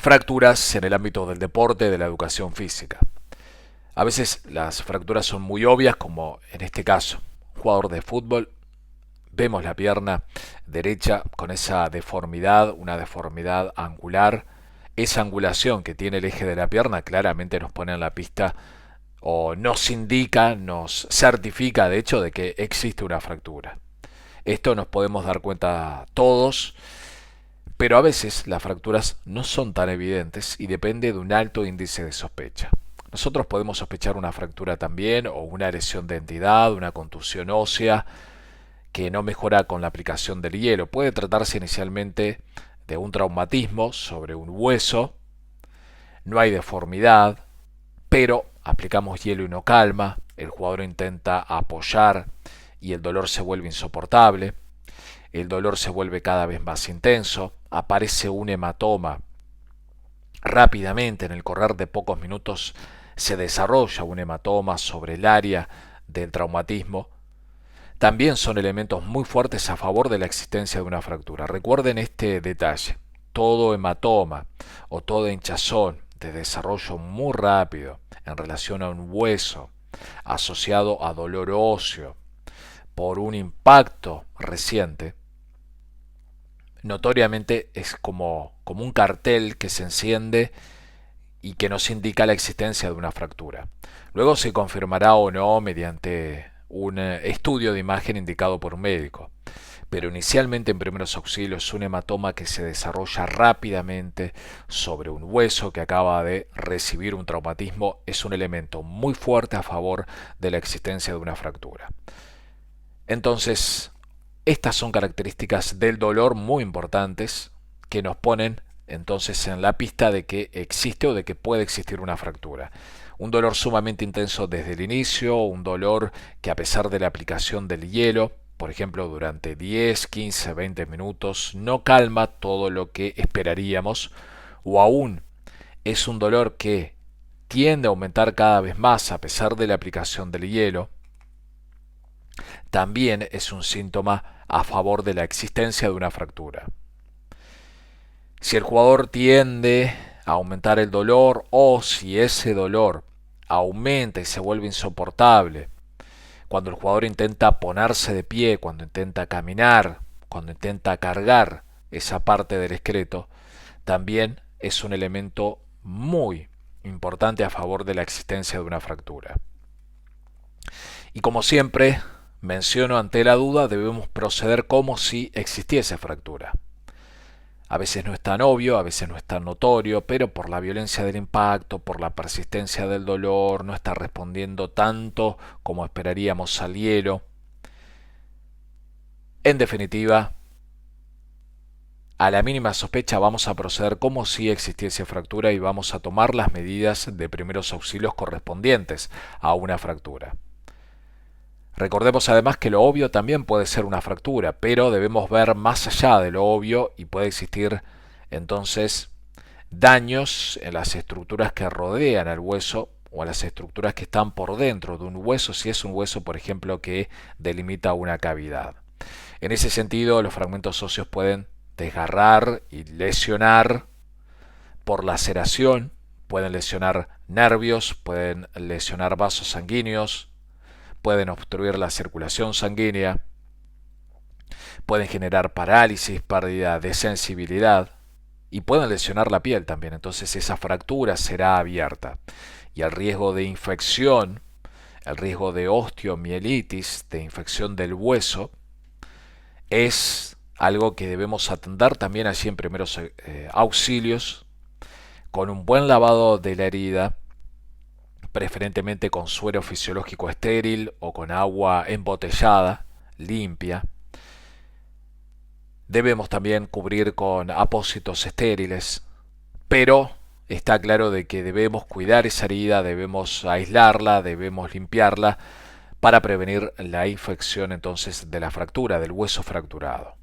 Fracturas en el ámbito del deporte, de la educación física. A veces las fracturas son muy obvias, como en este caso, un jugador de fútbol, vemos la pierna derecha con esa deformidad, una deformidad angular. Esa angulación que tiene el eje de la pierna claramente nos pone en la pista o nos indica, nos certifica de hecho de que existe una fractura. Esto nos podemos dar cuenta todos, pero a veces las fracturas no son tan evidentes y depende de un alto índice de sospecha. Nosotros podemos sospechar una fractura también o una lesión de entidad, una contusión ósea que no mejora con la aplicación del hielo. Puede tratarse inicialmente de un traumatismo sobre un hueso, no hay deformidad, pero aplicamos hielo y no calma, el jugador intenta apoyar y el dolor se vuelve insoportable, el dolor se vuelve cada vez más intenso, aparece un hematoma rápidamente, en el correr de pocos minutos se desarrolla un hematoma sobre el área del traumatismo. También son elementos muy fuertes a favor de la existencia de una fractura. Recuerden este detalle. Todo hematoma o toda hinchazón de desarrollo muy rápido en relación a un hueso asociado a dolor óseo por un impacto reciente, notoriamente es como un cartel que se enciende y que nos indica la existencia de una fractura. Luego se confirmará o no mediante un estudio de imagen indicado por un médico. Pero inicialmente en primeros auxilios un hematoma que se desarrolla rápidamente sobre un hueso que acaba de recibir un traumatismo es un elemento muy fuerte a favor de la existencia de una fractura. Entonces, estas son características del dolor muy importantes que nos ponen entonces en la pista de que existe o de que puede existir una fractura. Un dolor sumamente intenso desde el inicio, un dolor que a pesar de la aplicación del hielo, por ejemplo durante 10, 15, 20 minutos, no calma todo lo que esperaríamos, o aún es un dolor que tiende a aumentar cada vez más a pesar de la aplicación del hielo, también es un síntoma a favor de la existencia de una fractura. Si el jugador tiende a aumentar el dolor o si ese dolor aumenta y se vuelve insoportable, cuando el jugador intenta ponerse de pie, cuando intenta caminar, cuando intenta cargar esa parte del esqueleto, también es un elemento muy importante a favor de la existencia de una fractura. Y como siempre, menciono ante la duda, debemos proceder como si existiese fractura. A veces no es tan obvio, a veces no es tan notorio, pero por la violencia del impacto, por la persistencia del dolor, no está respondiendo tanto como esperaríamos al hielo. En definitiva, a la mínima sospecha vamos a proceder como si existiese fractura y vamos a tomar las medidas de primeros auxilios correspondientes a una fractura. Recordemos además que lo obvio también puede ser una fractura, pero debemos ver más allá de lo obvio y puede existir entonces daños en las estructuras que rodean al hueso o en las estructuras que están por dentro de un hueso, si es un hueso, por ejemplo, que delimita una cavidad. En ese sentido, los fragmentos óseos pueden desgarrar y lesionar por laceración, pueden lesionar nervios, pueden lesionar vasos sanguíneos, pueden obstruir la circulación sanguínea, pueden generar parálisis, pérdida de sensibilidad y pueden lesionar la piel también. Entonces esa fractura será abierta y el riesgo de infección, el riesgo de osteomielitis, de infección del hueso, es algo que debemos atender también allí en primeros auxilios con un buen lavado de la herida, preferentemente con suero fisiológico estéril o con agua embotellada, limpia. Debemos también cubrir con apósitos estériles, pero está claro de que debemos cuidar esa herida, debemos aislarla, debemos limpiarla para prevenir la infección entonces de la fractura, del hueso fracturado.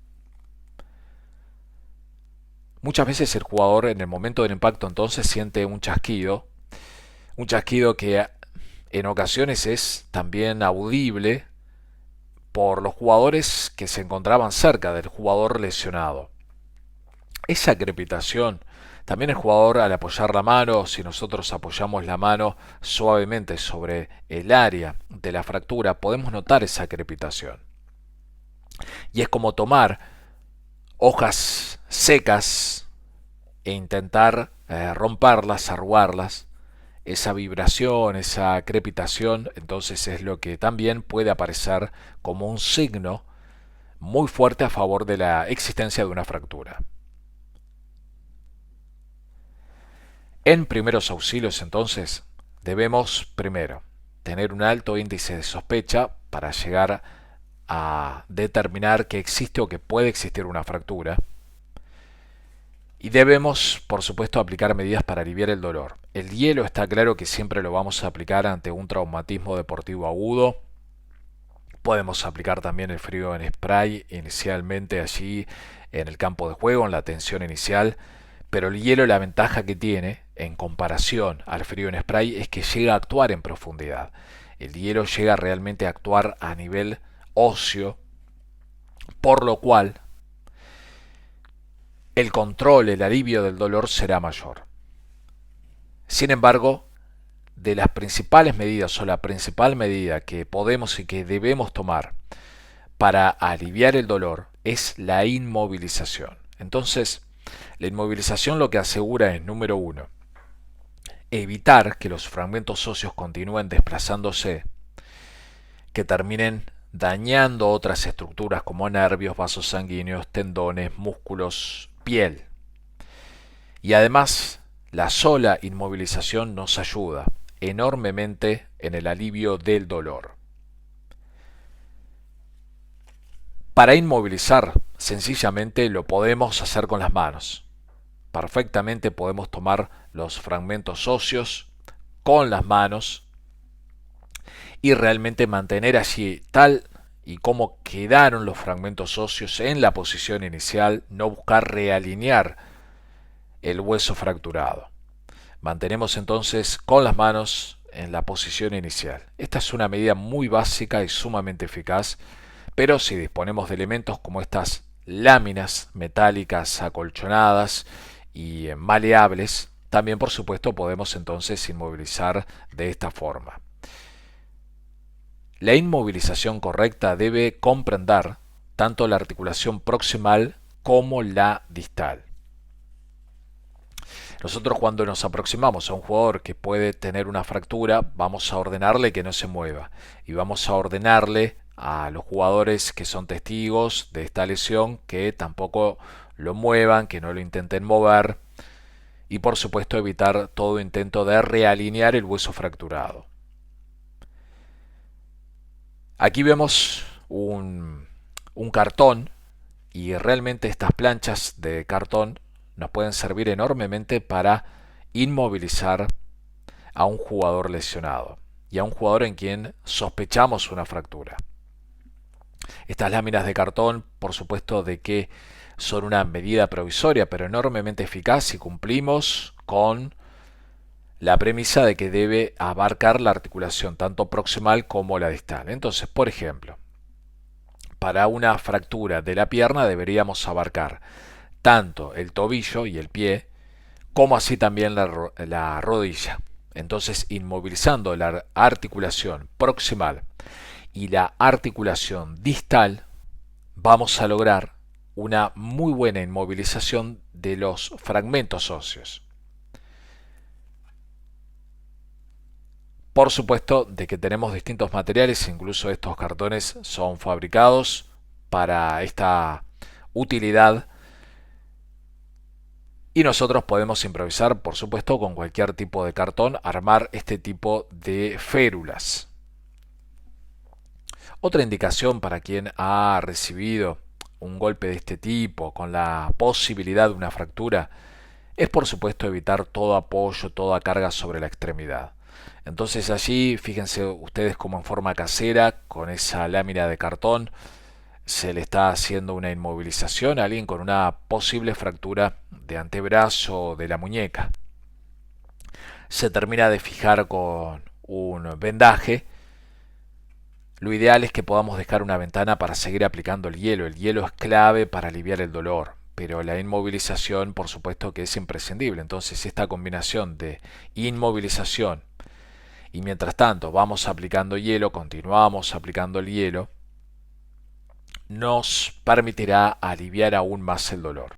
Muchas veces el jugador en el momento del impacto entonces siente un chasquido que en ocasiones es también audible por los jugadores que se encontraban cerca del jugador lesionado. Esa crepitación, también el jugador al apoyar la mano, si nosotros apoyamos la mano suavemente sobre el área de la fractura, podemos notar esa crepitación. Y es como tomar hojas secas e intentar romperlas, arrugarlas. Esa vibración, esa crepitación, entonces es lo que también puede aparecer como un signo muy fuerte a favor de la existencia de una fractura. En primeros auxilios, entonces, debemos primero tener un alto índice de sospecha para llegar a determinar que existe o que puede existir una fractura. Y debemos, por supuesto, aplicar medidas para aliviar el dolor. El hielo está claro que siempre lo vamos a aplicar ante un traumatismo deportivo agudo. Podemos aplicar también el frío en spray inicialmente allí en el campo de juego, en la tensión inicial. Pero el hielo, la ventaja que tiene en comparación al frío en spray es que llega a actuar en profundidad. El hielo llega realmente a actuar a nivel óseo, por lo cual el control, el alivio del dolor será mayor. Sin embargo, de las principales medidas o la principal medida que podemos y que debemos tomar para aliviar el dolor es la inmovilización. Entonces, la inmovilización lo que asegura es, número uno, evitar que los fragmentos óseos continúen desplazándose, que terminen dañando otras estructuras como nervios, vasos sanguíneos, tendones, músculos, piel. Y además, la sola inmovilización nos ayuda enormemente en el alivio del dolor. Para inmovilizar, sencillamente lo podemos hacer con las manos. Perfectamente podemos tomar los fragmentos óseos con las manos y realmente mantener allí tal y como quedaron los fragmentos óseos en la posición inicial, no buscar realinear el hueso fracturado. Mantenemos entonces con las manos en la posición inicial. Esta es una medida muy básica y sumamente eficaz, pero si disponemos de elementos como estas láminas metálicas acolchonadas y maleables, también por supuesto podemos entonces inmovilizar de esta forma. La inmovilización correcta debe comprender tanto la articulación proximal como la distal. Nosotros cuando nos aproximamos a un jugador que puede tener una fractura, vamos a ordenarle que no se mueva y vamos a ordenarle a los jugadores que son testigos de esta lesión que tampoco lo muevan, que no lo intenten mover y por supuesto evitar todo intento de realinear el hueso fracturado. Aquí vemos un cartón y realmente estas planchas de cartón nos pueden servir enormemente para inmovilizar a un jugador lesionado y a un jugador en quien sospechamos una fractura. Estas láminas de cartón, por supuesto, de que son una medida provisoria, pero enormemente eficaz si cumplimos con la premisa de que debe abarcar la articulación tanto proximal como la distal. Entonces, por ejemplo, para una fractura de la pierna deberíamos abarcar tanto el tobillo y el pie, como así también la rodilla. Entonces, inmovilizando la articulación proximal y la articulación distal, vamos a lograr una muy buena inmovilización de los fragmentos óseos. Por supuesto de que tenemos distintos materiales, incluso estos cartones son fabricados para esta utilidad y nosotros podemos improvisar, por supuesto, con cualquier tipo de cartón, armar este tipo de férulas. Otra indicación para quien ha recibido un golpe de este tipo con la posibilidad de una fractura es por supuesto evitar todo apoyo, toda carga sobre la extremidad. Entonces allí fíjense ustedes como en forma casera con esa lámina de cartón se le está haciendo una inmovilización a alguien con una posible fractura de antebrazo o de la muñeca. Se termina de fijar con un vendaje. Lo ideal es que podamos dejar una ventana para seguir aplicando el hielo. El hielo es clave para aliviar el dolor, pero la inmovilización por supuesto que es imprescindible. Entonces esta combinación de inmovilización y mientras tanto vamos aplicando hielo, continuamos aplicando el hielo, nos permitirá aliviar aún más el dolor.